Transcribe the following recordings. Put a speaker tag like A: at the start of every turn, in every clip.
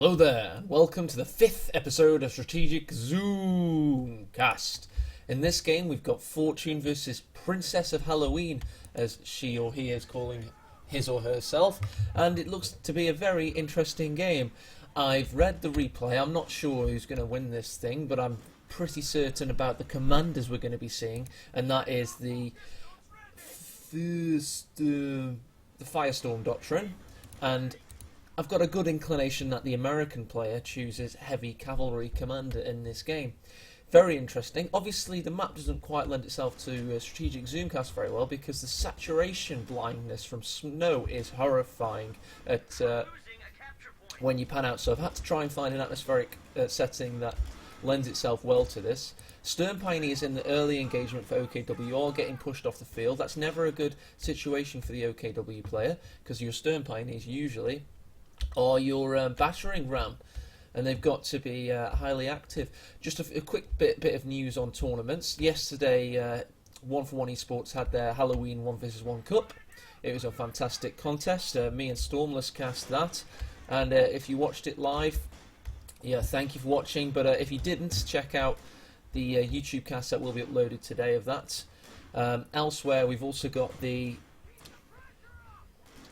A: Hello there, and welcome to the 5th episode of Strategic Zoomcast. In this game, we've got Fortune versus Princess of Halloween, as she or he is calling his or herself, and it looks to be a very interesting game. I've read the replay. I'm not sure who's going to win this thing, but I'm pretty certain about the commanders we're going to be seeing, and that is the Firestorm Doctrine, and I've got a good inclination that the American player chooses heavy cavalry commander in this game. Very interesting. Obviously, the map doesn't quite lend itself to strategic zoomcast very well because the saturation blindness from snow is horrifying at when you pan out. So I've had to try and find an atmospheric setting that lends itself well to this. Stern Pioneers in the early engagement for OKW are getting pushed off the field. That's never a good situation for the OKW player because your Stern Pioneers usually or your battering ram, and they've got to be highly active. Just a quick bit of news on tournaments. Yesterday, 1for1 Esports had their Halloween 1vs1 Cup. It was a fantastic contest. Me and Stormless cast that, and if you watched it live, yeah, thank you for watching. But if you didn't, check out the YouTube cast that will be uploaded today of that. Elsewhere, we've also got the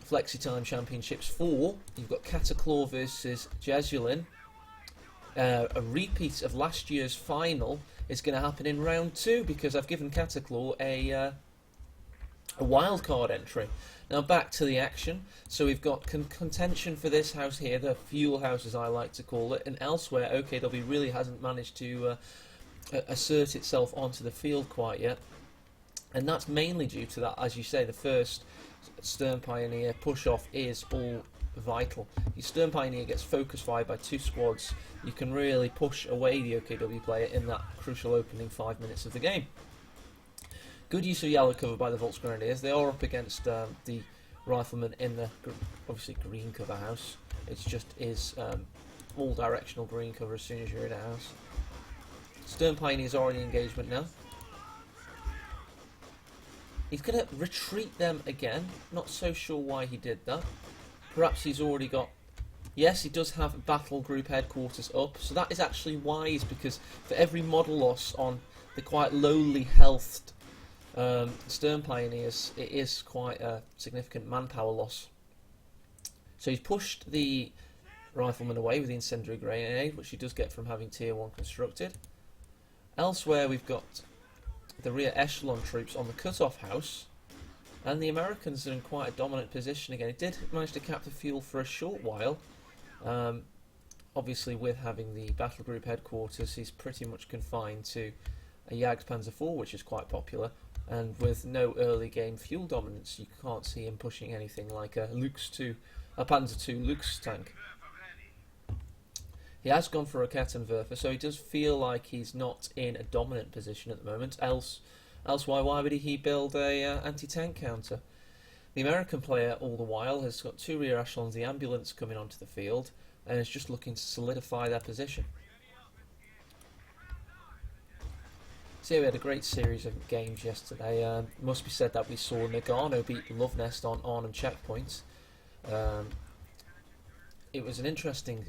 A: FlexiTime Championships 4. You've got Cataclaw versus Jesulin. A repeat of last year's final is going to happen in round 2 because I've given Cataclaw a wildcard entry. Now back to the action. So we've got contention for this house here, the fuel house as I like to call it, and elsewhere OKW really hasn't managed to assert itself onto the field quite yet. And that's mainly due to that, as you say, the first Stern Pioneer push-off is all vital. Your Stern Pioneer gets focus fired by 2 squads. You can really push away the OKW player in that crucial opening 5 minutes of the game. Good use of yellow cover by the Volksgrenadiers. They are up against the riflemen in the obviously green cover house. It just is all directional green cover as soon as you're in a house. Stern Pioneers are in the engagement now. He's going to retreat them again. Not so sure why he did that. Perhaps he's already got... Yes, he does have battle group headquarters up. So that is actually wise because for every model loss on the quite lowly healthed Stern Pioneers, it is quite a significant manpower loss. So he's pushed the rifleman away with the incendiary grenade, which he does get from having tier 1 constructed. Elsewhere we've got the rear echelon troops on the cut-off house, and the Americans are in quite a dominant position again. It did manage to cap the fuel for a short while. Obviously with having the battle group headquarters, he's pretty much confined to a Jagdpanzer IV, which is quite popular, and with no early game fuel dominance, you can't see him pushing anything like a Panzer II Lux tank. He has gone for a Kettenwerfer, so he does feel like he's not in a dominant position at the moment. Else why would he build a anti-tank counter? The American player, all the while, has got 2 rear echelons, the ambulance coming onto the field, and is just looking to solidify their position. So yeah, we had a great series of games yesterday. It must be said that we saw Nagano beat Love Nest on Arnhem checkpoints. It was an interesting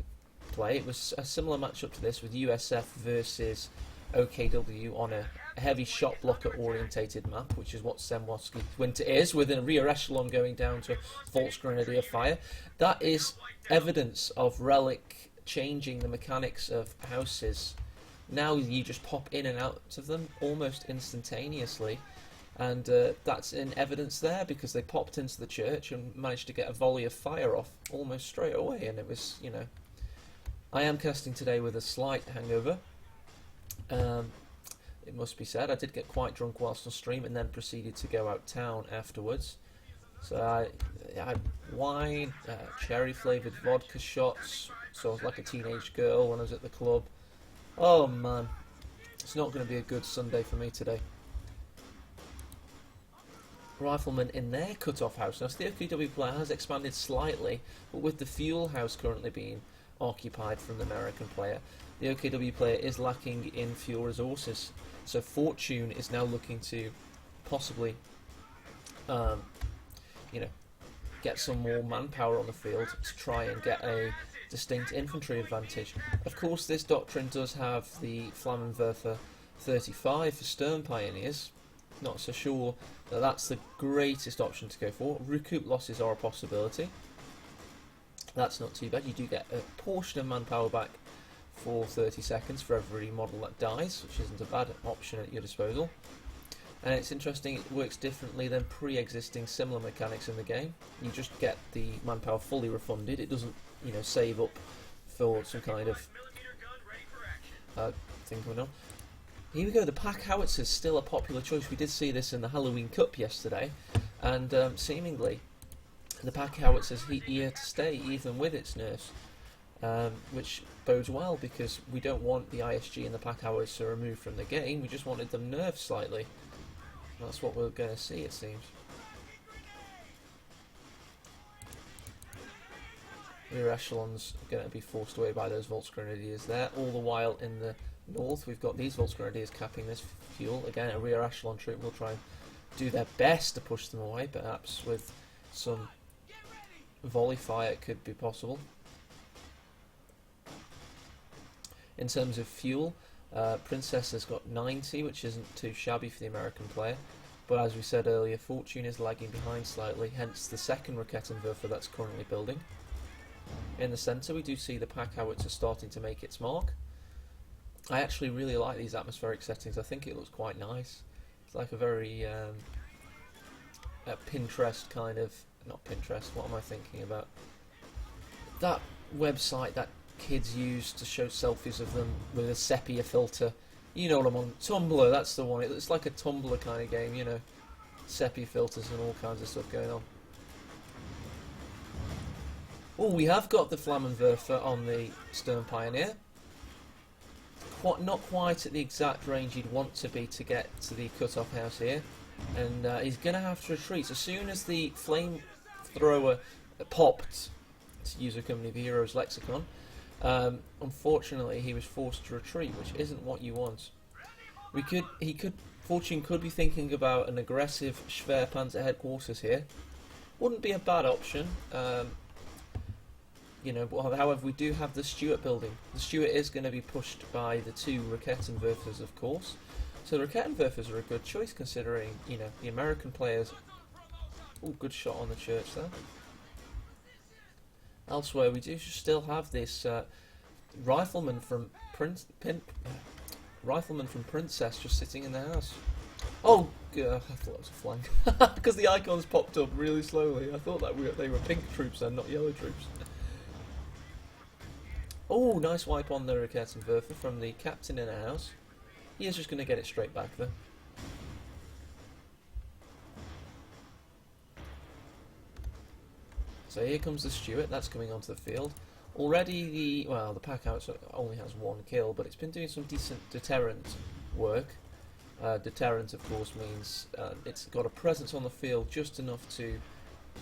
A: play. It was a similar matchup to this with USF versus OKW on a heavy shot blocker orientated map, which is what Semwoski Winter is, with a rear echelon going down to Volksgrenadier fire. That is evidence of Relic changing the mechanics of houses. Now you just pop in and out of them almost instantaneously, and that's in evidence there because they popped into the church and managed to get a volley of fire off almost straight away, and it was, you know, I am casting today with a slight hangover. It must be said, I did get quite drunk whilst on stream and then proceeded to go out town afterwards. So I had wine, cherry flavoured vodka shots, so I was like a teenage girl when I was at the club. Oh man, it's not going to be a good Sunday for me today. Riflemen in their cut-off house. Now, the OKW player has expanded slightly, but with the fuel house currently being occupied from the American player, the OKW player is lacking in fuel resources. So Fortune is now looking to possibly, get some more manpower on the field to try and get a distinct infantry advantage. Of course, this doctrine does have the Flammenwerfer 35 for Stern Pioneers. Not so sure that that's the greatest option to go for. Recoup losses are a possibility. That's not too bad. You do get a portion of manpower back for 30 seconds for every model that dies, which isn't a bad option at your disposal. And it's interesting, it works differently than pre-existing similar mechanics in the game. You just get the manpower fully refunded. It doesn't, you know, save up for some kind of thing going on. Here we go, the pack howitzer is still a popular choice. We did see this in the Halloween Cup yesterday, and seemingly the pack howitzer is here to stay, even with its nerfs, which bodes well because we don't want the ISG and the pack howitzer removed from the game. We just wanted them nerfed slightly. That's what we're going to see, it seems. Rear echelons are going to be forced away by those Volksgrenadiers there. All the while in the north, we've got these Volksgrenadiers capping this fuel. Again, a rear echelon troop will try and do their best to push them away. Perhaps with some volley fire it could be possible. In terms of fuel, Princess has got 90, which isn't too shabby for the American player, but as we said earlier, Fortune is lagging behind slightly, hence the second Raketenwerfer that's currently building. In the centre we do see the pack howitzer starting to make its mark. I actually really like these atmospheric settings. I think it looks quite nice. It's like a very Pinterest kind of, not Pinterest, what am I thinking about? That website that kids use to show selfies of them with a sepia filter. You know what I'm on. Tumblr, that's the one. It's like a Tumblr kind of game, you know. Sepia filters and all kinds of stuff going on. Oh, we have got the Flammenwerfer on the Stern Pioneer. Not quite at the exact range you'd want to be to get to the cut-off house here. And he's going to have to retreat. As soon as the flamethrower popped, to use a Company of Heroes lexicon, unfortunately he was forced to retreat, which isn't what you want. Fortune could be thinking about an aggressive Schwerpanzer headquarters here. Wouldn't be a bad option. You know, however, we do have the Stuart building. The Stuart is going to be pushed by the two Raketenwerfers, of course. So the Raketenwerfers are a good choice considering, you know, the American players. Oh, good shot on the church there. Elsewhere, we do still have this rifleman from Princess just sitting in the house. Oh, I thought it was a flank because the icons popped up really slowly. I thought that they were pink troops and not yellow troops. Oh, nice wipe on the Raketenwerfer from the captain in the house. He is just going to get it straight back though. So here comes the Stuart, that's coming onto the field. Already the pack howitzer only has one kill, but it's been doing some decent deterrent work. Deterrent, of course, means it's got a presence on the field just enough to,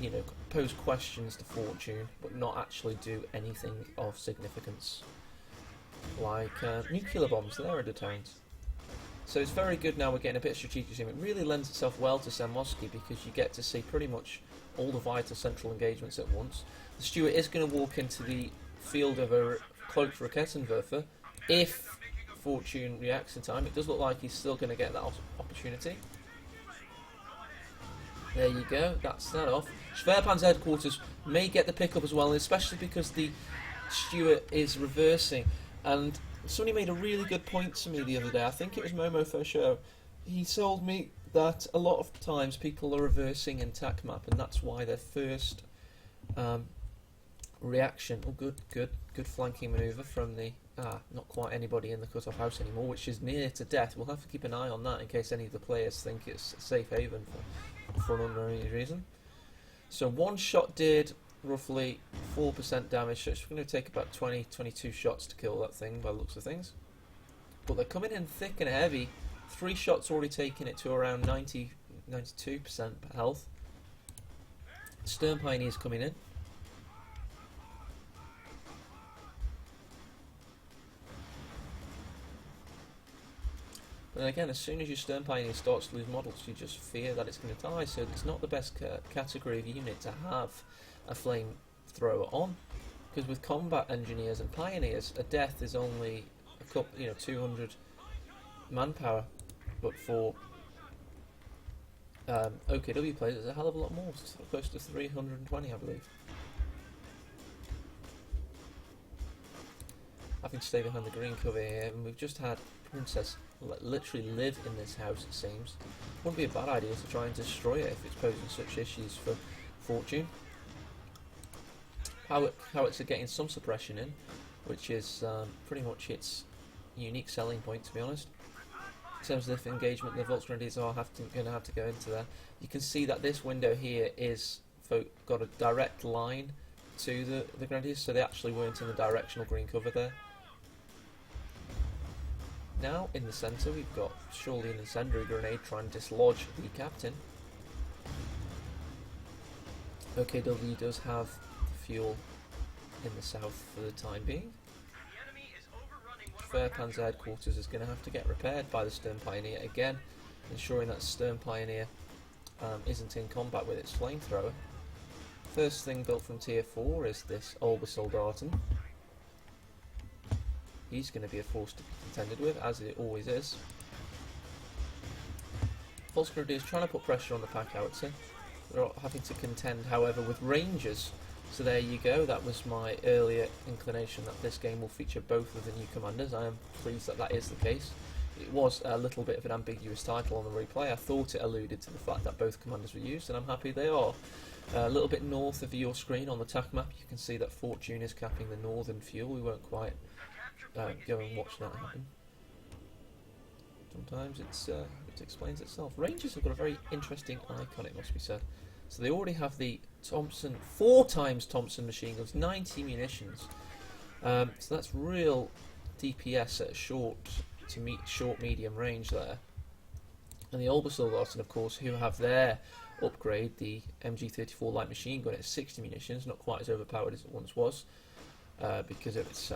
A: you know, pose questions to Fortune, but not actually do anything of significance. Like nuclear bombs, they're a deterrent. So it's very good now we're getting a bit of strategic team. It really lends itself well to Samoski because you get to see pretty much all the vital central engagements at once. The Stuart is going to walk into the field of a cloaked Raketenwerfer if Fortune reacts in time. It does look like he's still going to get that opportunity. There you go, that's that off. Schwerpan's headquarters may get the pickup as well, especially because the Stuart is reversing. And somebody made a really good point to me the other day. I think it was Momo Fosho. He told me that a lot of times people are reversing in TAC map, and that's why their first reaction. Oh, good flanking manoeuvre from the not quite anybody in the cut-off house anymore, which is near to death. We'll have to keep an eye on that in case any of the players think it's a safe haven for an unknown reason. So one shot did roughly 4% damage, so it's going to take about 22 shots to kill that thing by the looks of things. But they're coming in thick and heavy. 3 shots already taking it to around 92% health. Stern Pioneer's coming in. But again, as soon as your Stern Pioneer starts to lose models, you just fear that it's going to die, so it's not the best category of unit to have a flamethrower on. because with combat engineers and pioneers, a death is only a couple, 200 manpower, but for OKW players, it's a hell of a lot more, close to 320, I believe. Having to stay behind the green cover here, and we've just had Princess literally live in this house, it seems. Wouldn't be a bad idea to try and destroy it if it's posing such issues for Fortune. Howitzers are getting some suppression in, which is pretty much its unique selling point, to be honest. In terms of engagement, the Volksgrenadiers are going to have to go into there. You can see that this window here is got a direct line to the Grenadiers, so they actually weren't in the directional green cover there. Now, in the centre, we've got surely an incendiary grenade trying to dislodge the captain. OKW does have fuel in the south for the time being. Fair Panzer headquarters is going to have to get repaired by the Stern Pioneer again, ensuring that Stern Pioneer isn't in combat with its flamethrower. First thing built from tier 4 is this Obersoldaten. He's going to be a force to be contended with, as it always is. Volksgrenadier is trying to put pressure on the pack howitzer. They're having to contend, however, with Rangers. So there you go, that was my earlier inclination that this game will feature both of the new commanders. I am pleased that that is the case. It was a little bit of an ambiguous title on the replay. I thought it alluded to the fact that both commanders were used, and I'm happy they are. A little bit north of your screen on the TAC map, you can see that Fortune is capping the northern fuel. We won't quite go and watch that happen. Sometimes it explains itself. Rangers have got a very interesting icon, it must be said. So they already have the Thompson, 4x Thompson machine guns, 90 munitions. So that's real DPS at short medium range there. And the Obersoldaten, of course, who have their upgrade, the MG34 light machine gun at 60 munitions, not quite as overpowered as it once was, because of its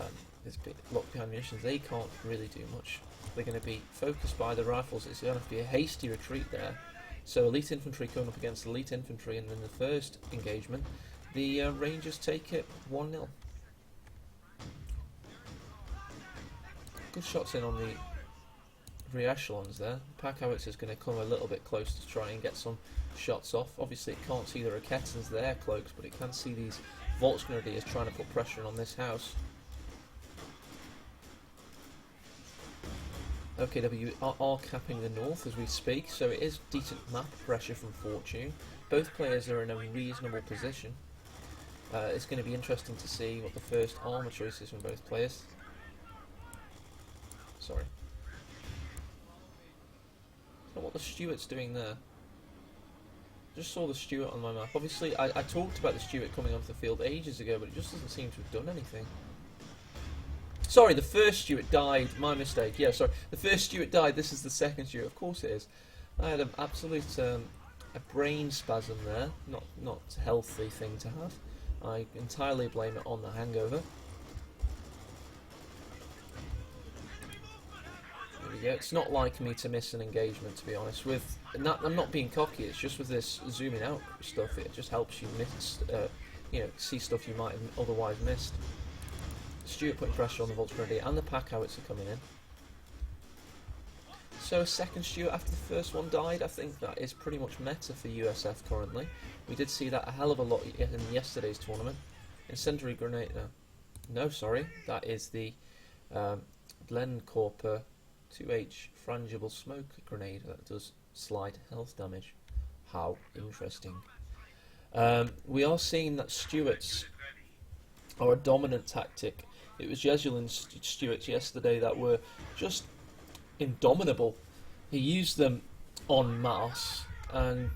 A: bit locked behind munitions. They can't really do much. They're going to be focused by the rifles. It's going to have to be a hasty retreat there. So elite infantry coming up against elite infantry, and then the first engagement, the Rangers take it 1-0. Good shots in on the rear echelons there. Pack howitzer is going to come a little bit close to try and get some shots off. Obviously it can't see the Raketens, their cloaks, but it can see these Volksgrenadiers trying to put pressure on this house. OKW are capping the north as we speak, so it is decent map pressure from Fortune. Both players are in a reasonable position. It's going to be interesting to see what the first armour choice is from both players. Sorry. So what the Stuart's doing there. Just saw the Stuart on my map. Obviously I talked about the Stuart coming onto the field ages ago, but it just doesn't seem to have done anything. Sorry, the first Stuart died. My mistake. Yeah, sorry. The first Stuart died. This is the second Stuart. Of course it is. I had an absolute a brain spasm there. Not a healthy thing to have. I entirely blame it on the hangover. There we go. It's not like me to miss an engagement, to be honest. I'm not being cocky. It's just with this zooming out stuff. It just helps you miss, see stuff you might have otherwise missed. Stuart putting pressure on the Volksgrenadier and the pack howitzer coming in. So a second Stuart after the first one died. I think that is pretty much meta for USF currently. We did see that a hell of a lot in yesterday's tournament. Incendiary grenade. No, sorry. That is the Glencorp 2H frangible smoke grenade that does slight health damage. How interesting. We are seeing that Stuarts are a dominant tactic. It was Jesulin's Stuarts yesterday that were just indomitable. He used them en masse, and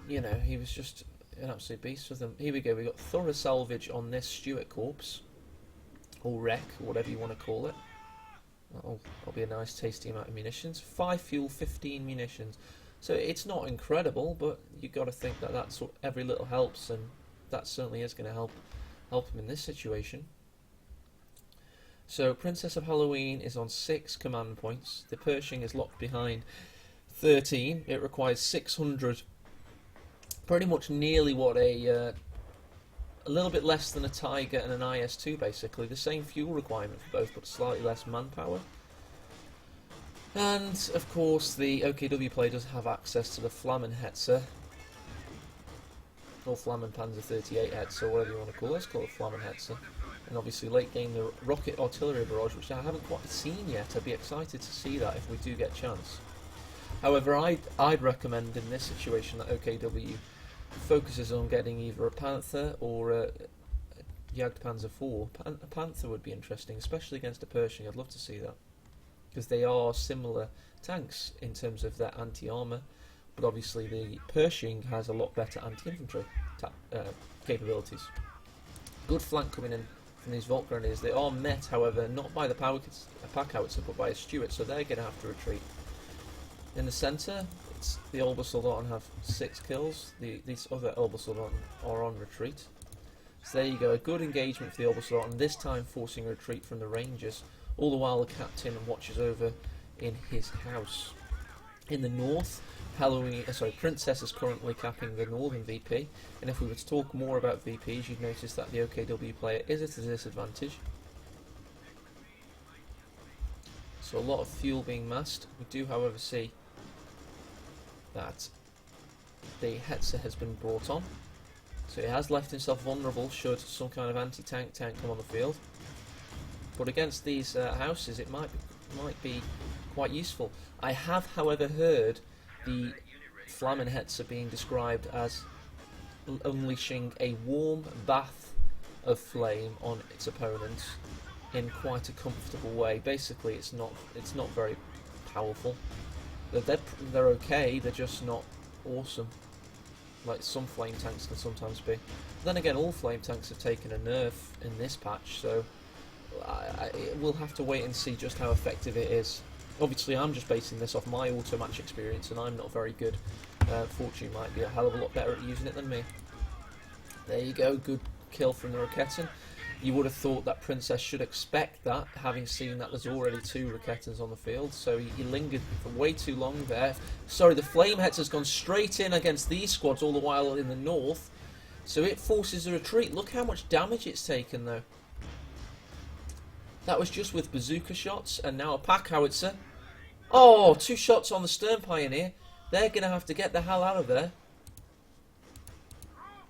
A: he was just an absolute beast with them. Here we go. We got thorough salvage on this Stuart corpse, or wreck, or whatever you want to call it. That'll be a nice, tasty amount of munitions. 5 fuel, 15 munitions. So it's not incredible, but you got to think that that's every little helps, and that certainly is going to help him in this situation. So Princess of Halloween is on 6 command points. The Pershing is locked behind 13. It requires 600, pretty much nearly what a a little bit less than a Tiger and an IS-2 basically. The same fuel requirement for both, but slightly less manpower. And, of course, the OKW player does have access to the Flammenhetzer, or Flammenpanzer 38 Hetzer, whatever you want to call it. Let's call it Flammenhetzer. And obviously late game the rocket artillery barrage, which I haven't quite seen yet. I'd be excited to see that if we do get a chance. However, I'd recommend in this situation that OKW focuses on getting either a Panther or a Jagdpanzer IV. A Panther would be interesting, especially against a Pershing. I'd love to see that, because they are similar tanks in terms of their anti-armour, but obviously the Pershing has a lot better anti-infantry capabilities. Good flank coming in from these Volt Grenadiers. They are met, however, not by the pack howitzer, but by a Stuart, so they're going to have to retreat. In the centre, it's the Obersoldaten have 6 kills. These other Obersoldaten are on retreat. So there you go, a good engagement for the Obersoldaten, this time forcing a retreat from the Rangers. All the while the captain watches over in his house. In the north, Princess is currently capping the northern VP, and if we were to talk more about VPs, you'd notice that the OKW player is at a disadvantage. So a lot of fuel being massed. We do, however, see that the Hetzer has been brought on, so he has left himself vulnerable should some kind of anti-tank tank come on the field. But against these houses, it might be quite useful. I have, however, heard the Flammenhetzer being described as unleashing a warm bath of flame on its opponents in quite a comfortable way. Basically, it's not very powerful. They're okay. They're just not awesome, like some flame tanks can sometimes be. Then again, all flame tanks have taken a nerf in this patch, so we'll have to wait and see just how effective it is. Obviously, I'm just basing this off my auto match experience, and I'm not very good. Fortune might be a hell of a lot better at using it than me. There you go, good kill from the Raketten. You would have thought that Princess should expect that, having seen that there's already 2 Rakettens on the field, so he lingered for way too long there. Sorry, the Flamehetzer's gone straight in against these squads all the while in the north, so it forces a retreat. Look how much damage it's taken, though. That was just with bazooka shots, and now a pack howitzer. Oh, 2 shots on the Stern Pioneer. They're going to have to get the hell out of there.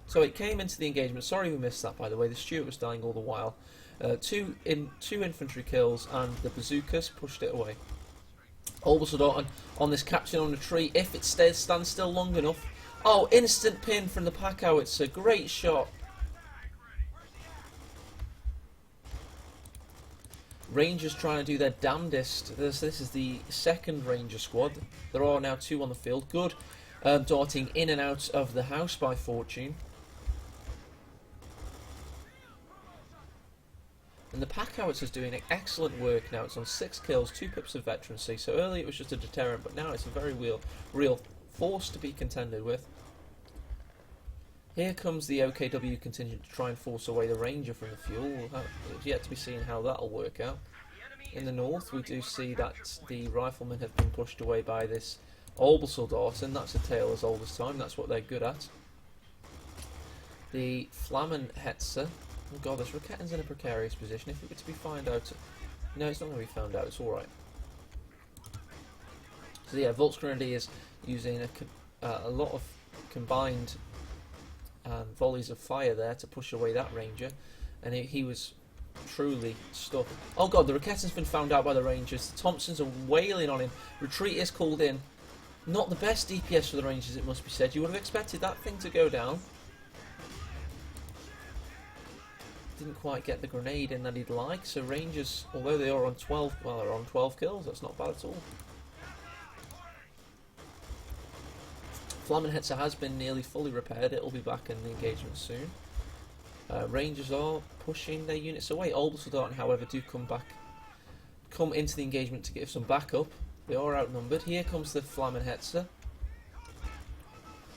A: So it came into the engagement. Sorry we missed that, by the way. The Stuart was dying all the while. 2 infantry kills, and the bazookas pushed it away. Obersoldaten on this captain on the tree. If it stands still long enough. Oh, instant pin from the pack howitzer. Great shot. Rangers trying to do their damnedest. This is the 2nd Ranger squad. There are now 2 on the field. Good darting in and out of the house by Fortune. And the pack howitzer is doing excellent work now. It's on 6 kills, 2 pips of veterancy. So earlier it was just a deterrent, but now it's a very real force to be contended with. Here comes the OKW contingent to try and force away the Ranger from the fuel. It's yet to be seen how that'll work out. In the north, we do see that the riflemen have been pushed away by this Obersoldat, and that's a tale as old as time. That's what they're good at. The Flammenhetzer. Oh god, this Raketten's in a precarious position. If it were to be found out... No, it's not going to be found out. It's alright. So yeah, Volksgrenadiers using a lot of combined volleys of fire there to push away that Ranger, and he was truly stuck. Oh god, the Raketten's been found out by the Rangers. The Thompsons are wailing on him. Retreat is called in. Not the best DPS for the Rangers, it must be said. You would have expected that thing to go down. Didn't quite get the grenade in that he'd like, so Rangers, although they are on 12, well, they're on 12 kills. That's not bad at all. Flammenhetzer has been nearly fully repaired. It'll be back in the engagement soon. Rangers are pushing their units away. Obersoldaten, however, do come into the engagement to give some backup. They are outnumbered. Here comes the Flammenhetzer.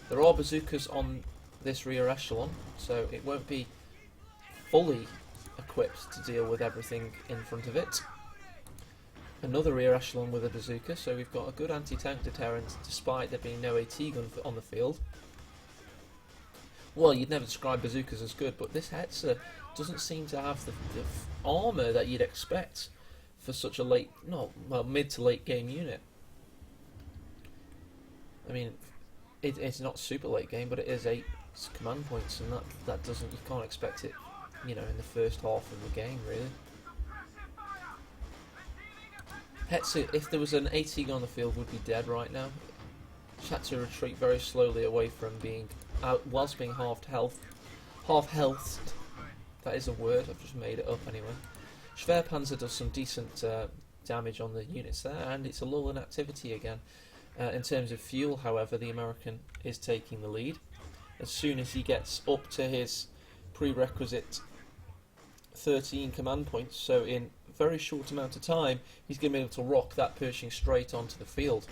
A: There are bazookas on this rear echelon, so it won't be fully equipped to deal with everything in front of it. Another rear echelon with a bazooka, so we've got a good anti-tank deterrent despite there being no AT gun on the field. well, you'd never describe bazookas as good, but this Hetzer doesn't seem to have the armour that you'd expect for such a late, no, well, mid to late game unit. I mean, it's not super late game, but it is 8 command points, and that doesn't, you can't expect it, you know, in the first half of the game, really. Hetzer, if there was an AT on the field, would be dead right now. Just had to retreat very slowly away from being out, whilst being half healthed. That is a word, I've just made it up anyway. Schwerpanzer does some decent damage on the units there, and it's a lull in activity again. In terms of fuel, however, the American is taking the lead. As soon as he gets up to his prerequisite 13 command points, so in a very short amount of time, he's going to be able to rock that Pershing straight onto the field.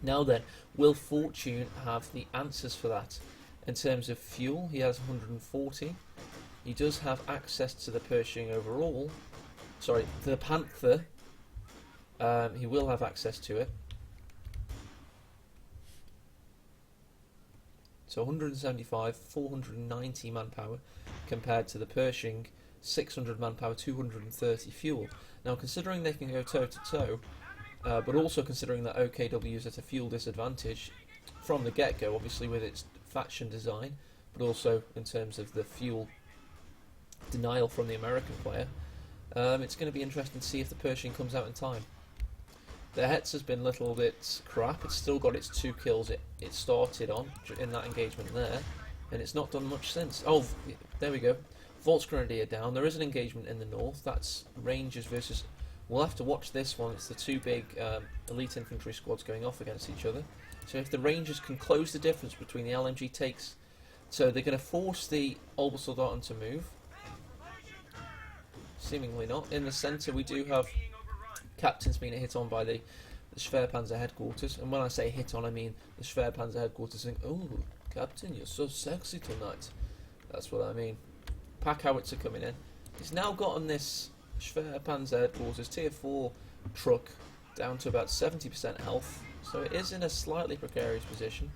A: Now then, will Fortune have the answers for that? In terms of fuel, he has 140. He does have access to the Pershing overall. Sorry, to the Panther. He will have access to it. So 175, 490 manpower compared to the Pershing, 600 manpower, 230 fuel. Now, considering they can go toe-to-toe, but also considering that OKW is at a fuel disadvantage from the get-go, obviously with its faction design, but also in terms of the fuel denial from the American player, it's going to be interesting to see if the Pershing comes out in time. The Hetz has been a little bit crap. It's still got its 2 kills it started on in that engagement there, and it's not done much since. Oh, there we go. Volksgrenadier down. There is an engagement in the north. That's Rangers versus... We'll have to watch this one. It's the 2 big elite infantry squads going off against each other. So if the Rangers can close the difference between the LMG takes... So they're going to force the Obersoldaten to move. Seemingly not. In the centre we do have captains being hit on by the Schwerpanzer headquarters. And when I say hit on, I mean the Schwerpanzer headquarters saying, "Oh, Captain, you're so sexy tonight." That's what I mean. Pack howitzer coming in. He's now gotten this Schwerpanzer headquarters tier 4 truck down to about 70% health. So it is in a slightly precarious position.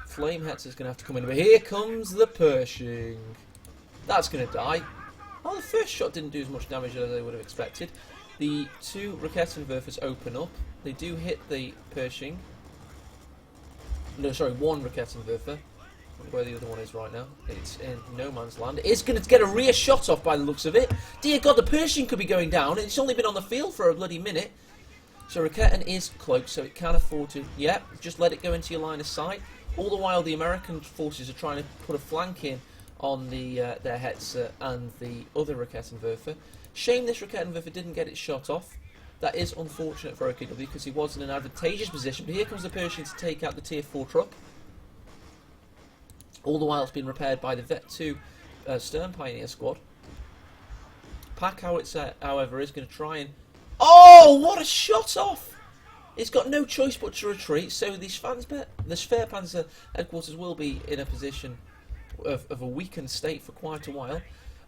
A: Flame Hetzer's going to have to come in. But here comes the Pershing. That's going to die. Oh, the first shot didn't do as much damage as I would have expected. The 2 Raketenwerfers open up. They do hit the Pershing. No, sorry, 1 Raketenwerfer. I wonder where the other one is right now. It's in no man's land. It's going to get a rear shot off by the looks of it. Dear God, the Pershing could be going down. It's only been on the field for a bloody minute. So Raketen is cloaked, so it can afford to... Yeah, just let it go into your line of sight. All the while, the American forces are trying to put a flank in on the their Hetzer and the other Raketenwerfer. Shame this Raketenwerfer didn't get its shot off. That is unfortunate for OKW because he was in an advantageous position. But here comes the Pershing to take out the tier 4 truck. All the while it's been repaired by the Vet 2 Stern Pioneer squad. Pack howitzer, however, is going to try and... Oh, what a shot off! It's got no choice but to retreat, so the Schwerpanzer headquarters will be in a position of a weakened state for quite a while.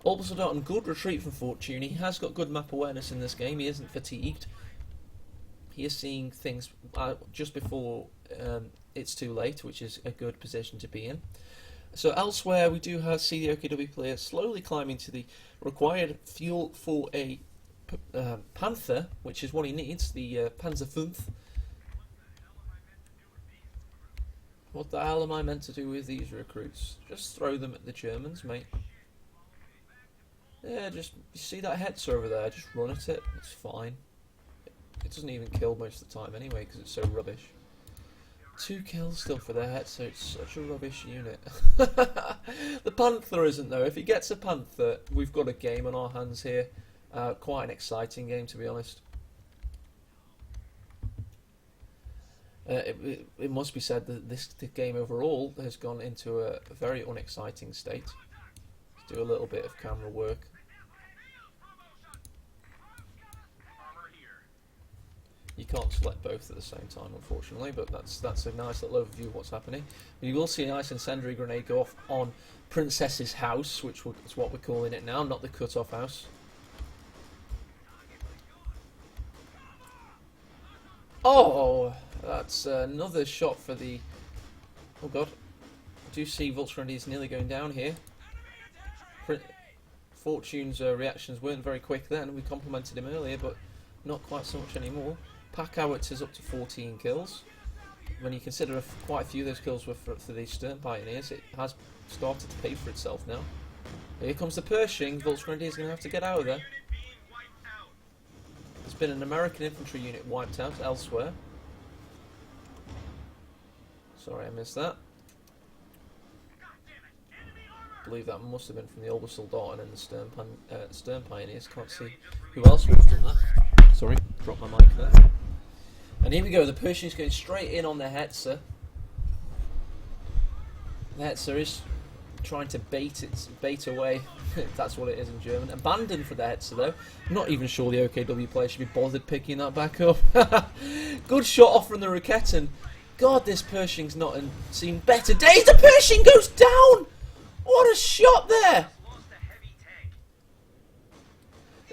A: Obersoldaten, good retreat from Fortune. He has got good map awareness in this game. He isn't fatigued. He is seeing things just before it's too late, which is a good position to be in. So elsewhere, we do see the OKW player slowly climbing to the required fuel for a Panther, which is what he needs, the Panzer V. What the hell am I meant to do with these recruits? Just throw them at the Germans, mate. Yeah, just, you see that Hetzer over there, just run at it, it's fine. It doesn't even kill most of the time anyway, because it's so rubbish. 2 kills still for the Hetzer, it's such a rubbish unit. The Panther isn't though. If he gets a Panther, we've got a game on our hands here. Quite an exciting game, to be honest. It must be said that the game overall has gone into a very unexciting state. Let's do a little bit of camera work. You can't select both at the same time, unfortunately, but that's a nice little overview of what's happening. You will see a nice incendiary grenade go off on Princess's house, which is what we're calling it now, not the cut-off house. Oh, that's another shot for the... Oh god, do see Volksgrenadiers nearly going down here. Fortune's reactions weren't very quick then. We complimented him earlier, but not quite so much anymore. Pack howitzers up to 14 kills. When you consider quite a few of those kills were for the Stern Pioneers, it has started to pay for itself now. Here comes the Pershing. Volksgrenadiers going to have to get out of there. There's been an American infantry unit wiped out elsewhere. Sorry, I missed that. I believe that must have been from the Obersoldaten and the Stern Pioneers. Can't see who else would have done that. Sorry, dropped my mic there. And here we go, the Pershing's going straight in on the Hetzer. The Hetzer is trying to bait away, if that's what it is in German. Abandon for the Hetzer though. I'm not even sure the OKW player should be bothered picking that back up. Good shot off from the Raketen. God, this Pershing's not seen better days. The Pershing goes down! What a shot there!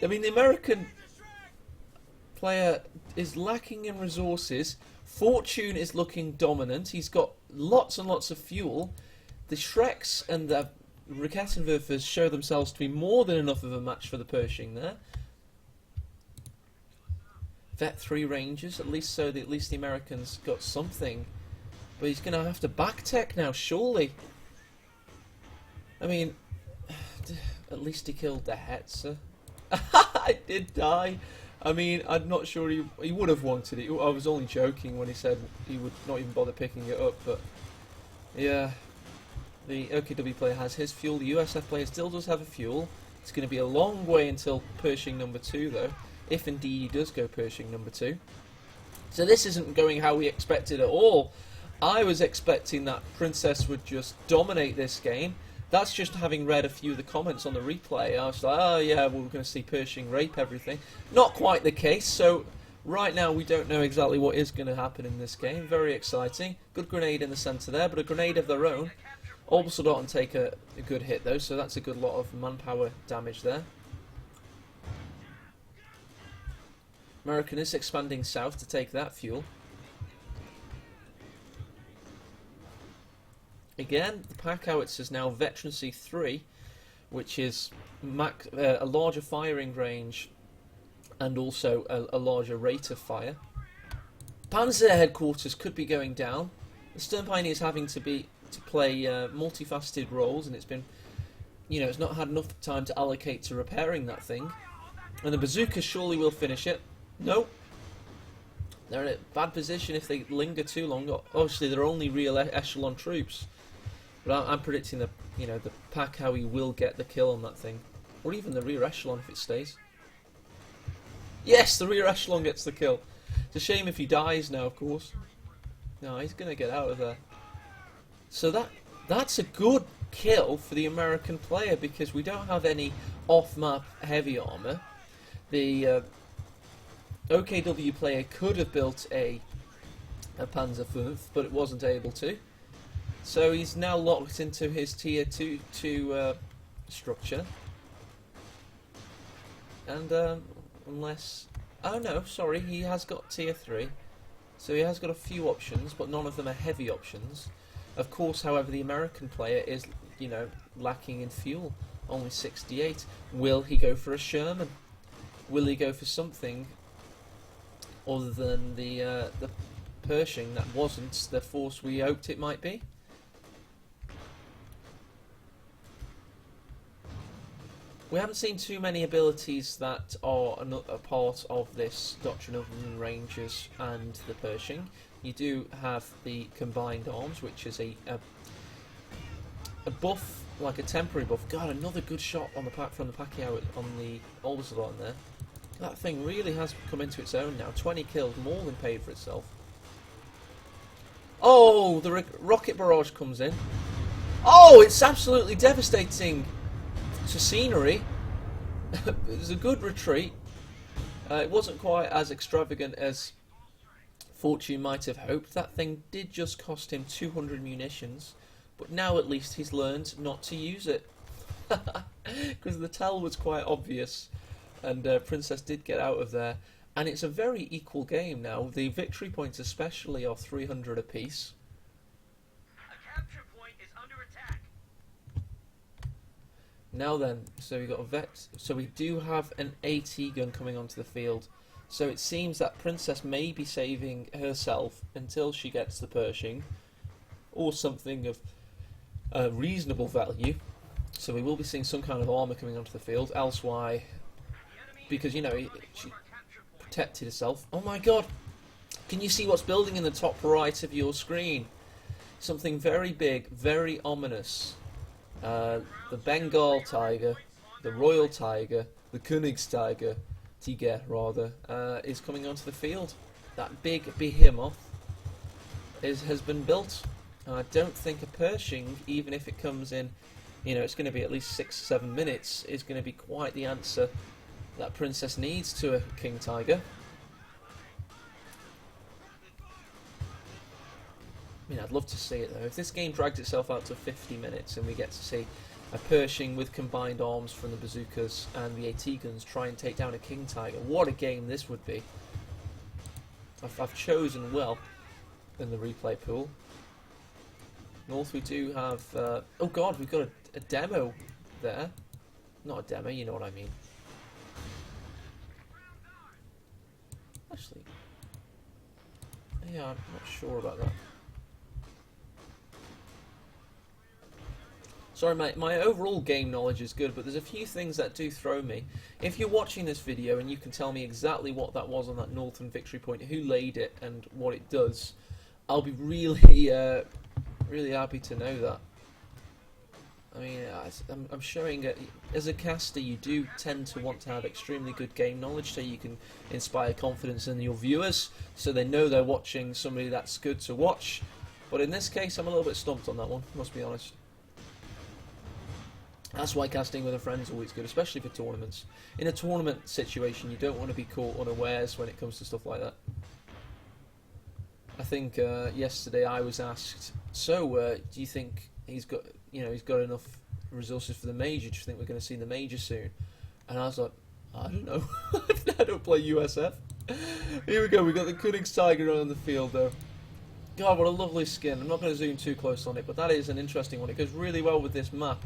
A: I mean, the American player is lacking in resources. Fortune is looking dominant. He's got lots and lots of fuel. The Shreks and the Raketenwerfers show themselves to be more than enough of a match for the Pershing there. Vet 3 Rangers, at least so that at least the Americans got something. But he's going to have to back tech now, surely. I mean, at least he killed the Hetzer. I did die. I mean, I'm not sure he would have wanted it. I was only joking when he said he would not even bother picking it up, but yeah. The OKW player has his fuel, the USF player still does have a fuel. It's going to be a long way until Pershing number 2 though, if indeed he does go Pershing number 2. So this isn't going how we expected at all. I was expecting that Princess would just dominate this game. That's just having read a few of the comments on the replay. I was like, oh yeah, well, we're going to see Pershing rape everything. Not quite the case, so right now we don't know exactly what is going to happen in this game. Very exciting. Good grenade in the centre there, but a grenade of their own. Obersoldaten take a good hit though, so that's a good lot of manpower damage there. American is expanding south to take that fuel. Again, the pack howitzer is now veterancy 3, which is a larger firing range and also a larger rate of fire. Panzer headquarters could be going down. The Stern Pioneer is having to play multifaceted roles, and it's been, it's not had enough time to allocate to repairing that thing. And the bazooka surely will finish it. No. They're in a bad position if they linger too long. Obviously, they're only real echelon troops. But I'm predicting the pack how he will get the kill on that thing, or even the rear echelon if it stays. Yes, the rear echelon gets the kill. It's a shame if he dies now, of course. No, he's gonna get out of there. So that's a good kill for the American player because we don't have any off-map heavy armor. The OKW player could have built a Panzer V, but it wasn't able to. So he's now locked into his tier 2 structure. And unless... Oh no, sorry, he has got tier 3. So he has got a few options, but none of them are heavy options. Of course, however, the American player is, lacking in fuel. Only 68. Will he go for a Sherman? Will he go for something other than the Pershing that wasn't the force we hoped it might be? We haven't seen too many abilities that are a part of this Doctrine of the Rangers and the Pershing. You do have the combined arms, which is a buff, like a temporary buff. God, another good shot on the from the Pacquiao on the Obersoldaten there. That thing really has come into its own now. 20 kills, more than paid for itself. Oh, the rocket barrage comes in. Oh, it's absolutely devastating to scenery. It was a good retreat. It wasn't quite as extravagant as Fortune might have hoped. That thing did just cost him 200 munitions, but now at least he's learned not to use it. Because the tell was quite obvious, and Princess did get out of there. And it's a very equal game now. The victory points especially are 300 apiece.
B: A capture point is under
A: Now then, so we got a vet. So we do have an AT gun coming onto the field. So it seems that Princess may be saving herself until she gets the Pershing, or something of reasonable value. So we will be seeing some kind of armour coming onto the field. Else why? Because, you know, she protected herself. Oh my god! Can you see what's building in the top right of your screen? Something very big, very ominous. The Bengal tiger, the Royal tiger, the Königstiger, Tiger rather, is coming onto the field. That big behemoth has been built. And I don't think a Pershing, even if it comes in, you know, it's going to be at least 6-7 minutes, is going to be quite the answer that Princess needs to a King Tiger. I mean, I'd love to see it though. If this game drags itself out to 50 minutes and we get to see a Pershing with combined arms from the bazookas and the AT guns try and take down a King Tiger, what a game this would be. I've chosen well in the replay pool. North we do have... oh god, we've got a demo there. Not a demo, you know what I mean. Actually... yeah, I'm not sure about that. Sorry, my overall game knowledge is good, but there's a few things that do throw me. If you're watching this video and you can tell me exactly what that was on that northern victory point, who laid it and what it does, I'll be really, really happy to know that. I mean, I'm showing as a caster, you do tend to want to have extremely good game knowledge so you can inspire confidence in your viewers, so they know they're watching somebody that's good to watch. But in this case, I'm a little bit stumped on that one, must be honest. That's why casting with a friend is always good, especially for tournaments. In a tournament situation, you don't want to be caught unawares when it comes to stuff like that. I think yesterday I was asked, so do you think he's got enough resources for the major? Do you think we're going to see the major soon? And I was like, I don't know. I don't play USF. Here we go. We got the Königstiger on the field though. God, what a lovely skin. I'm not going to zoom too close on it, but that is an interesting one. It goes really well with this map.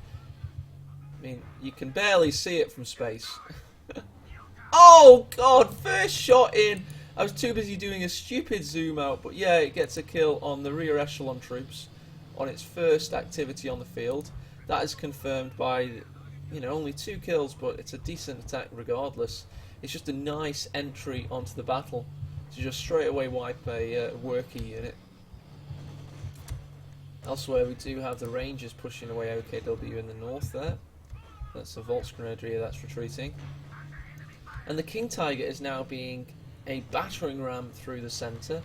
A: I mean, you can barely see it from space. Oh god, first shot in. I was too busy doing a stupid zoom out, but yeah, it gets a kill on the rear echelon troops on its first activity on the field. That is confirmed by, you know, only 2 kills, but it's a decent attack regardless. It's just a nice entry onto the battle to just straight away wipe a worker unit. Elsewhere, we do have the Rangers pushing away OKW in the north there. That's the Volksgrenadier that's retreating. And the King Tiger is now being a battering ram through the centre.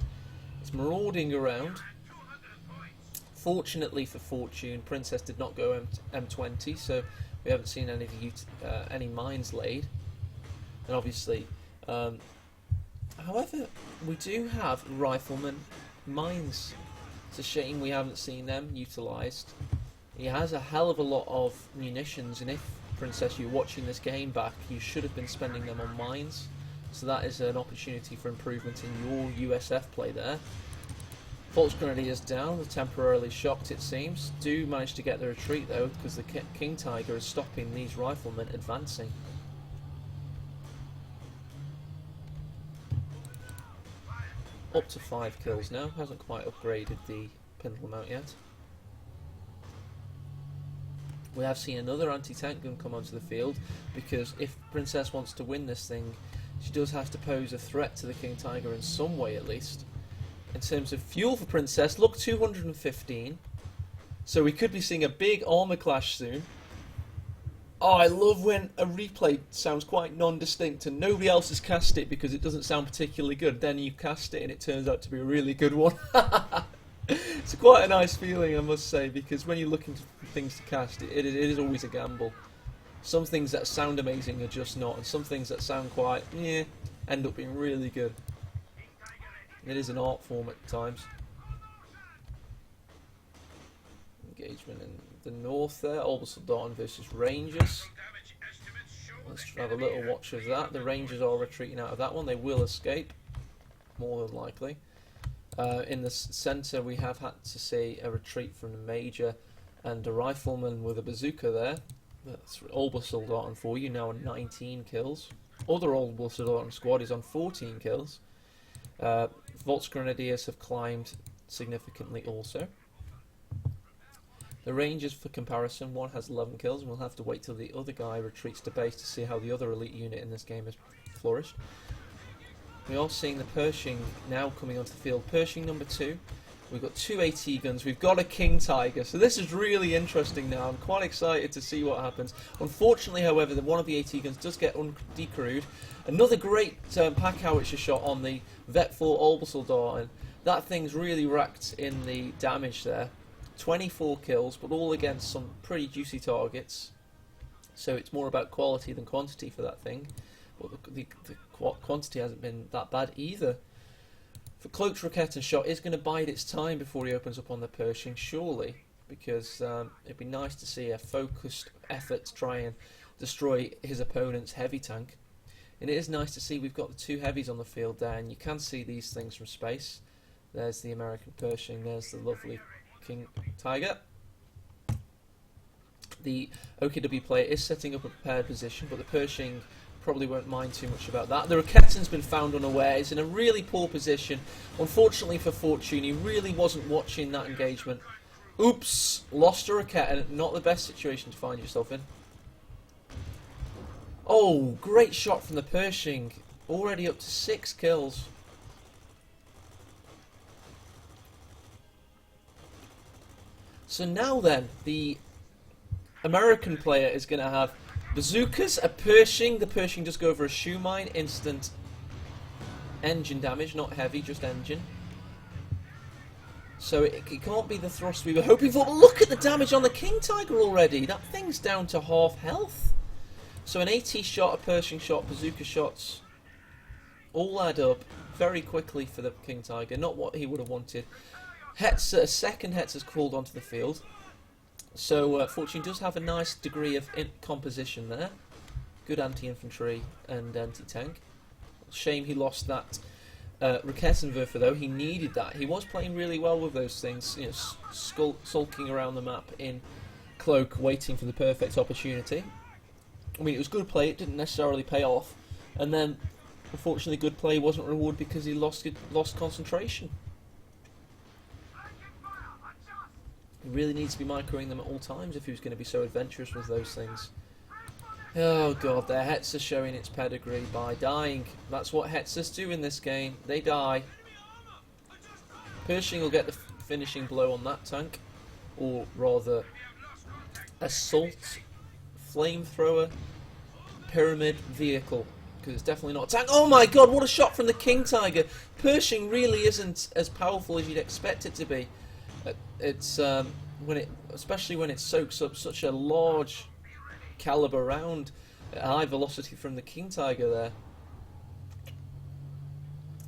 A: It's marauding around. Fortunately for Fortune, Princess did not go M20, so we haven't seen any mines laid. And obviously, however, we do have rifleman mines. It's a shame we haven't seen them utilised. He has a hell of a lot of munitions, and if, Princess, you're watching this game back, you should have been spending them on mines. So that is an opportunity for improvement in your USF play there. Volksgrenadiers down, they're temporarily shocked it seems. Do manage to get the retreat though, because the King Tiger is stopping these riflemen advancing. Up to 5 kills now, hasn't quite upgraded the Pindle mount yet. We have seen another anti-tank gun come onto the field, because if Princess wants to win this thing, she does have to pose a threat to the King Tiger in some way at least. In terms of fuel for Princess, look, 215. So we could be seeing a big armour clash soon. Oh, I love when a replay sounds quite non-distinct and nobody else has cast it because it doesn't sound particularly good. Then you cast it and it turns out to be a really good one. It's quite a nice feeling, I must say, because when you're looking for things to cast, it is always a gamble. Some things that sound amazing are just not, and some things that sound quite, end up being really good. It is an art form at times. Engagement in the north there, Olbersoldaten versus Rangers. Let's have a little watch of that. The Rangers are retreating out of that one. They will escape, more than likely. In the centre we have had to see a retreat from the Major and a rifleman with a bazooka there. That's Olber Soldaten for you, now on 19 kills. Other Olber Soldaten squad is on 14 kills. Volksgrenadiers have climbed significantly also. The Rangers, for comparison, one has 11 kills, and we'll have to wait till the other guy retreats to base to see how the other elite unit in this game has flourished. We are seeing the Pershing now coming onto the field. Pershing number 2. We've got 2 AT guns. We've got a King Tiger. So this is really interesting now. I'm quite excited to see what happens. Unfortunately, however, one of the AT guns does get decrewed. Another great pack howitzer shot on the Vet 4 Olbersoldaten. That thing's really racked in the damage there. 24 kills, but all against some pretty juicy targets. So it's more about quality than quantity for that thing. But the quantity hasn't been that bad either. For Cloaked Raketten shot is going to bide its time before he opens up on the Pershing, surely, because it'd be nice to see a focused effort to try and destroy his opponent's heavy tank. And it is nice to see we've got the 2 heavies on the field there, and you can see these things from space. There's the American Pershing, there's the lovely King Tiger. The OKW player is setting up a prepared position, but the Pershing probably won't mind too much about that. The Raketten's been found unaware. He's in a really poor position. Unfortunately for Fortune, he really wasn't watching that engagement. Oops! Lost a Raketten. Not the best situation to find yourself in. Oh, great shot from the Pershing. Already up to 6 kills. So now then, the American player is going to have bazookas, a Pershing. The Pershing does go over a shoe mine, instant engine damage, not heavy, just engine. So it can't be the thrust we were hoping for. But look at the damage on the King Tiger already. That thing's down to half health. So an AT shot, a Pershing shot, bazooka shots, all add up very quickly for the King Tiger. Not what he would have wanted. Hetzer, a second Hetzer's called onto the field. So Fortune does have a nice degree of composition there. Good anti-infantry and anti-tank. Shame he lost that Rakettenwerfer though. He needed that. He was playing really well with those things, you know, sulking around the map in cloak, waiting for the perfect opportunity. I mean, it was good play. It didn't necessarily pay off, and then unfortunately, good play wasn't rewarded because he lost concentration. He really needs to be microing them at all times if he was going to be so adventurous with those things. Oh god, their Hetzer showing its pedigree by dying. That's what Hetzers do in this game. They die. Pershing will get the finishing blow on that tank. Or rather, assault, flamethrower, pyramid vehicle. Because it's definitely not a tank. Oh my god, what a shot from the King Tiger. Pershing really isn't as powerful as you'd expect it to be. It's especially when it soaks up such a large caliber round at high velocity from the King Tiger there.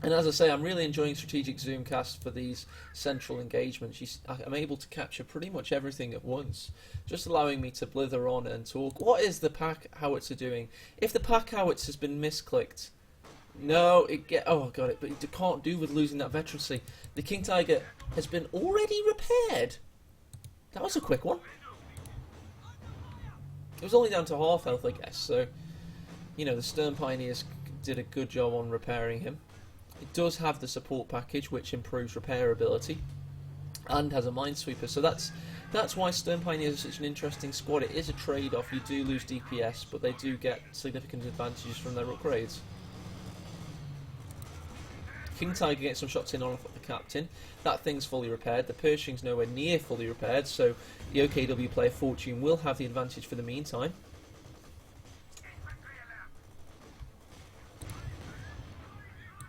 A: And as I say, I'm really enjoying strategic zoomcast for these central engagements. I'm able to capture pretty much everything at once, just allowing me to blither on and talk. What is the pack howitzer doing? If the pack howitzer has been misclicked, no, oh, got it, but it can't do with losing that veterancy. The King Tiger has been already repaired. That was a quick one. It was only down to half health, I guess, so, you know, the Stern Pioneers did a good job on repairing him. It does have the support package, which improves repairability, and has a Minesweeper, so that's why Stern Pioneers is such an interesting squad. It is a trade-off. You do lose DPS, but they do get significant advantages from their upgrades. King Tiger gets some shots in on the captain. That thing's fully repaired. The Pershing's nowhere near fully repaired, so the OKW player Fortune will have the advantage for the meantime.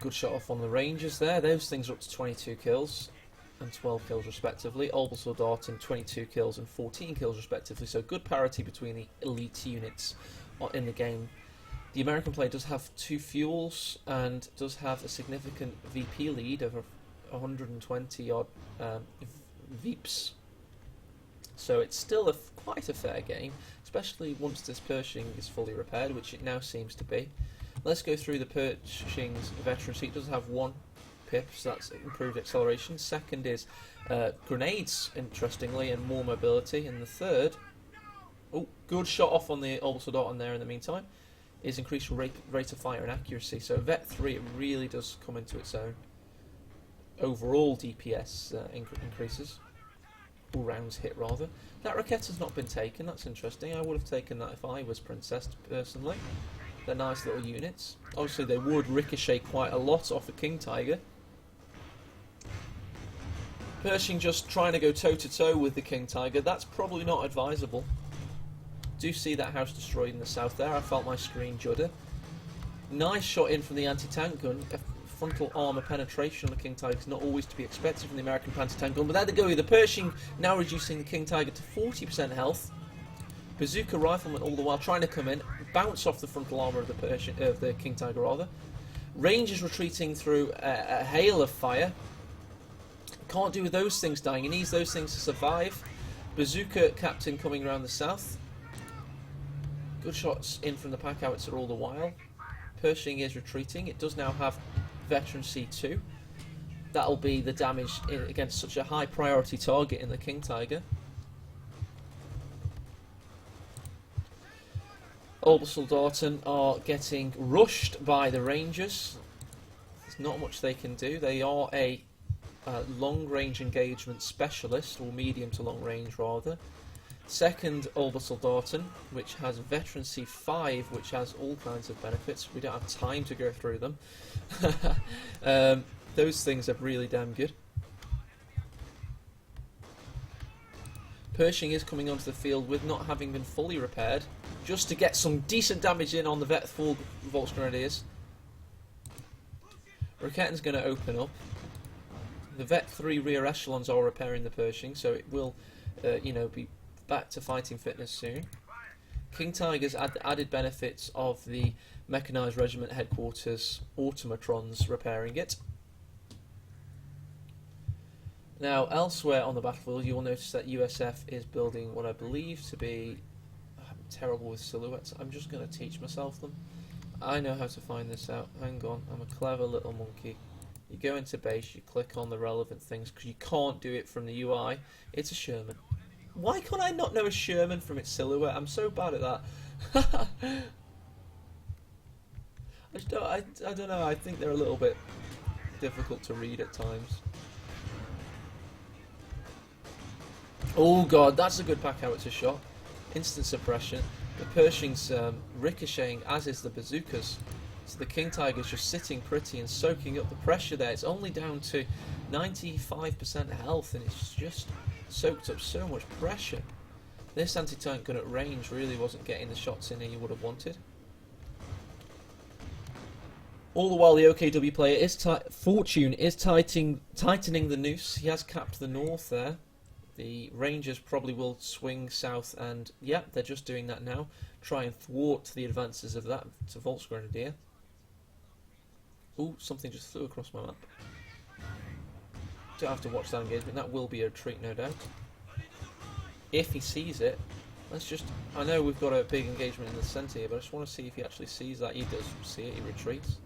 A: Good shot off on the Rangers there. Those things are up to 22 kills and 12 kills respectively. Olbersoldaten 22 kills and 14 kills respectively, so good parity between the elite units in the game. The American player does have 2 fuels and does have a significant VP lead of 120 odd VEEPs. So it's still quite a fair game, especially once this Pershing is fully repaired, which it now seems to be. Let's go through the Pershing's veterancy. It does have 1 pip, so that's improved acceleration. Second is grenades, interestingly, and more mobility. And the third Oh, good shot off on the orbital soldat on there in the meantime. Is increased rate of fire and accuracy. So Vet 3, it really does come into its own. Overall DPS increases. All rounds hit, rather. That Raketta's not been taken, that's interesting. I would have taken that if I was Princess, personally. They're nice little units. Obviously they would ricochet quite a lot off the King Tiger. Pershing just trying to go toe-to-toe with the King Tiger. That's probably not advisable. Do see that house destroyed in the south there. I felt my screen judder. Nice shot in from the anti-tank gun. Frontal armour penetration on the King Tiger is not always to be expected from the American anti-tank gun. But there they go. The Pershing now reducing the King Tiger to 40% health. Bazooka rifleman all the while trying to come in, bounce off the frontal armour of the King Tiger rather. Rangers retreating through a hail of fire. Can't do with those things dying. He needs those things to survive. Bazooka captain coming around the south. Good shots in from the pack howitzer all the while. Pershing is retreating. It does now have veteran C2. That'll be the damage against such a high priority target in the King Tiger. Obersoldaten are getting rushed by the Rangers. There's not much they can do. They are a long-range engagement specialist, or medium to long range rather. Second Obersoldaten, which has veteran C5, which has all kinds of benefits. We don't have time to go through them. Those things are really damn good. Pershing is coming onto the field with not having been fully repaired, just to get some decent damage in on the Vet 4 Volksgrenadiers. Raketten's going to open up. The Vet 3 rear echelons are repairing the Pershing, so it will, be back to fighting fitness soon. King Tiger's added benefits of the Mechanised Regiment Headquarters automatrons repairing it. Now, elsewhere on the battlefield, you will notice that USF is building what I believe to be... I'm terrible with silhouettes. I'm just going to teach myself them. I know how to find this out. Hang on, I'm a clever little monkey. You go into base, you click on the relevant things, because you can't do it from the UI. It's a Sherman. Why can't I not know a Sherman from its silhouette? I'm so bad at that. I don't know, I think they're a little bit difficult to read at times. Oh god, that's a good pack howitzer shot. Instant suppression. The Pershing's ricocheting, as is the bazookas. So the King Tiger's just sitting pretty and soaking up the pressure there. It's only down to 95% health and it's just soaked up so much pressure. This anti-tank gun at range really wasn't getting the shots in he would have wanted. All the while the OKW player is Fortune is tightening the noose. He has capped the north there. The Rangers probably will swing south and, yeah, they're just doing that now. Try and thwart the advances of that to Volksgrenadier. Ooh, something just flew across my map. Don't have to watch that engagement, that will be a retreat no doubt. If he sees it, let's just... I know we've got a big engagement in the centre here, but I just want to see if he actually sees that. He does see it, he retreats.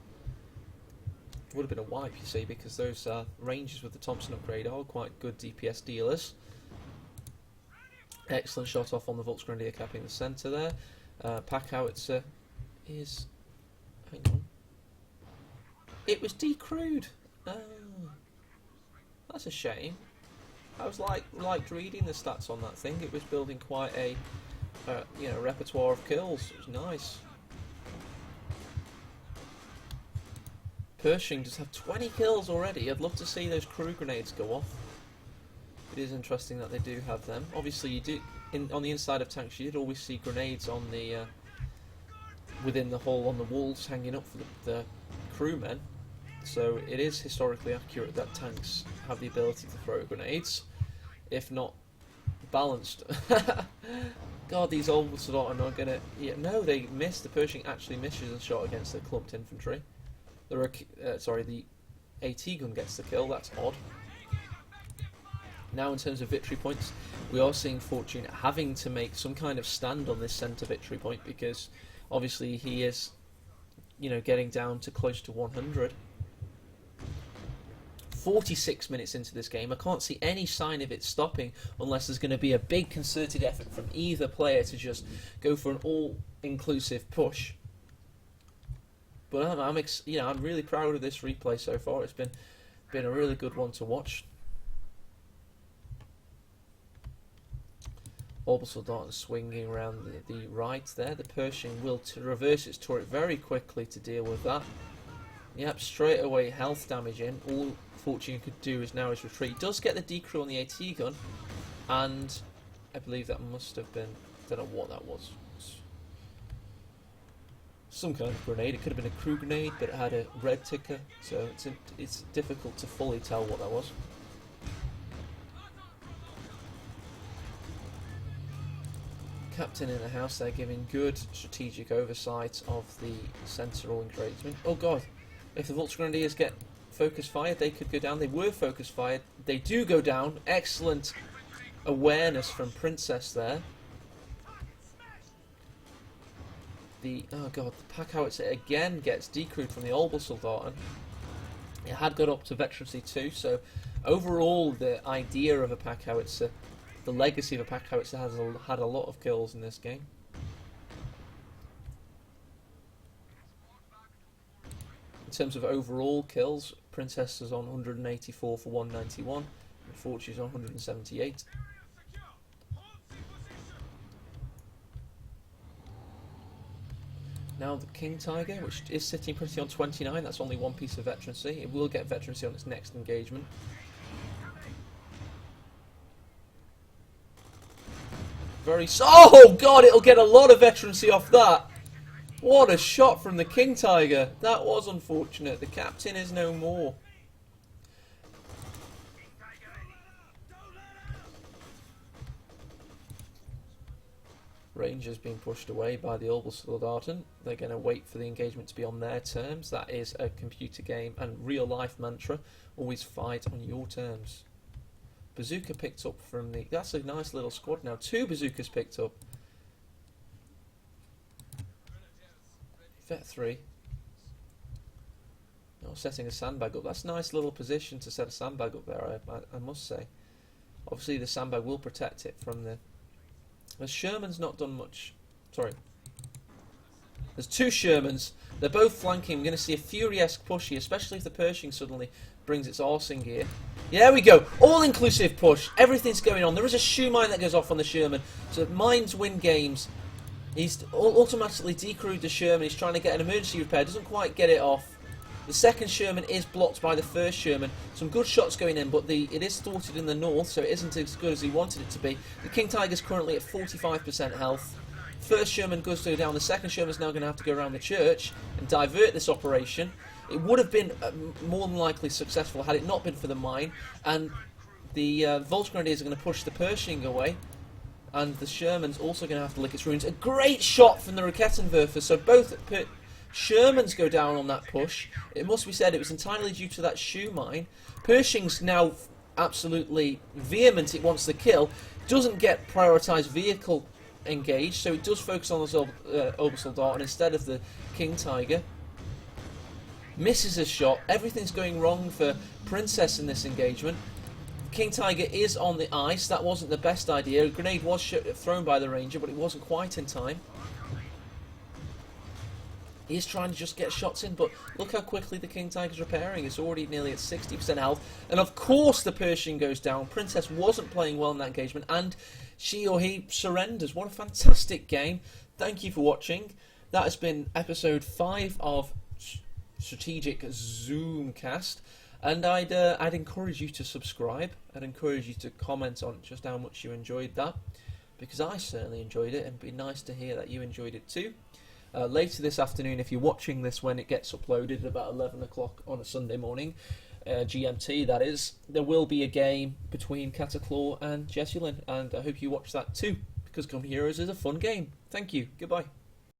A: Would have been a wipe, you see, because those Rangers with the Thompson upgrade are quite good DPS dealers. Excellent shot off on the Volksgrenadier capping the centre there. Pack howitzer is... hang on. It was decrewed! Oh, that's a shame. I was liked reading the stats on that thing. It was building quite a repertoire of kills. It was nice. Pershing just have 20 kills already. I'd love to see those crew grenades go off. It is interesting that they do have them. Obviously, you do on the inside of tanks. You did always see grenades on the within the hull on the walls, hanging up for the crewmen. So it is historically accurate that tanks have the ability to throw grenades, if not balanced. God, these old sort are not gonna. Yeah, no, they missed. The Pershing actually misses a shot against the clumped infantry. The AT gun gets the kill. That's odd. Now, in terms of victory points, we are seeing Fortune having to make some kind of stand on this centre victory point because obviously he is, getting down to close to 100. 46 minutes into this game. I can't see any sign of it stopping unless there's going to be a big concerted effort from either player to just go for an all-inclusive push. But I'm really proud of this replay so far. It's been a really good one to watch. Orbital Dart swinging around the right there. The Pershing will reverse its turret very quickly to deal with that. Yep, straight away health damage in. All Fortune could do is retreat. He does get the decrew on the AT gun, and I believe that must have been, don't know what that was. Some kind of grenade. It could have been a crew grenade, but it had a red ticker, so it's difficult to fully tell what that was. Captain in the house there giving good strategic oversight of the sentinel engagement. Oh god, if the Vulture Grenadiers get focus fired, they could go down. They were focus fired. They do go down. Excellent awareness from Princess there. Oh god, the pack howitzer again gets decrewed from the Obersoldaten. It had got up to veterancy 2, so overall the idea of a pack howitzer, the legacy of a pack howitzer, has had a lot of kills in this game. In terms of overall kills, Princess is on 184 for 191, and Fortune is on 178. Now the King Tiger, which is sitting pretty on 29, that's only one piece of veterancy. It will get veterancy on its next engagement. Oh god, it'll get a lot of veterancy off that. What a shot from the King Tiger. That was unfortunate. The captain is no more. Rangers being pushed away by the Obersoldaten. They're going to wait for the engagement to be on their terms. That is a computer game and real life mantra. Always fight on your terms. Bazooka picked up from the... That's a nice little squad now. 2 bazookas picked up. Vet 3. Oh, setting a sandbag up. That's a nice little position to set a sandbag up there, I must say. Obviously the sandbag will protect it from the... The Sherman's not done much. Sorry. There's 2 Shermans. They're both flanking. We're going to see a Fury-esque push here, especially if the Pershing suddenly brings its arse in gear. Yeah, there we go. All-inclusive push. Everything's going on. There is a shoe mine that goes off on the Sherman. So mines win games. He's automatically decrewed the Sherman. He's trying to get an emergency repair. Doesn't quite get it off. The second Sherman is blocked by the first Sherman. Some good shots going in, but it is thwarted in the north, so it isn't as good as he wanted it to be. The King Tiger's currently at 45% health. First Sherman goes to go down. The second Sherman's now going to have to go around the church and divert this operation. It would have been more than likely successful had it not been for the mine. And the Vulture Grenadiers are going to push the Pershing away. And the Sherman's also going to have to lick its runes. A great shot from the Rakettenwerfer. So both Shermans go down on that push. It must be said it was entirely due to that shoe mine. Pershing's now absolutely vehement. It wants the kill. Doesn't get prioritised vehicle engaged, so it does focus on the Obersoldaten instead of the King Tiger. Misses a shot. Everything's going wrong for Princess in this engagement. King Tiger is on the ice. That wasn't the best idea. A grenade was thrown by the Ranger, but it wasn't quite in time. He is trying to just get shots in, but look how quickly the King Tiger's repairing. It's already nearly at 60% health. And of course the Pershing goes down. Princess wasn't playing well in that engagement, and she or he surrenders. What a fantastic game. Thank you for watching. That has been episode 5 of Strategic Zoomcast. And I'd encourage you to subscribe. I'd encourage you to comment on just how much you enjoyed that, because I certainly enjoyed it, and it'd be nice to hear that you enjoyed it too. Later this afternoon, if you're watching this when it gets uploaded at about 11 o'clock on a Sunday morning, GMT that is, there will be a game between Cataclaw and Jessulin, and I hope you watch that too, because Come Heroes is a fun game. Thank you. Goodbye.